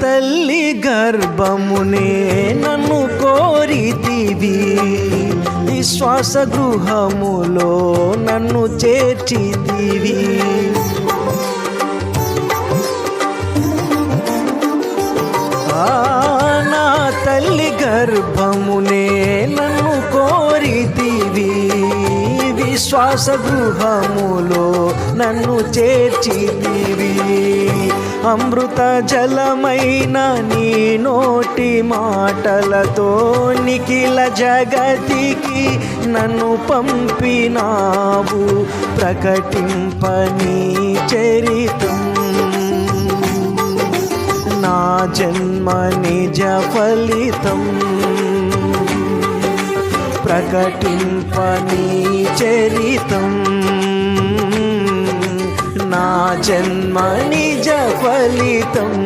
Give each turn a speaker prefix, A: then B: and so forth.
A: తల్లి గర్భమునే నన్ను కోరితివి, విశ్వాస గృహములో నన్ను చేర్చితివి. నా తల్లి గర్భమునే నన్ను కోరితివి, విశ్వాస గృహములో నన్ను చేర్చితివి. అమృత జలమైన నీ నోటి మాటలతో నిఖిల జగతికి నన్ను పంపినావు, ప్రకటింపని చరితం. నా జన్మ నిజ ఫలితం, ప్రకటింపని చరితం. నా జన్మ నిజ ఫలితం.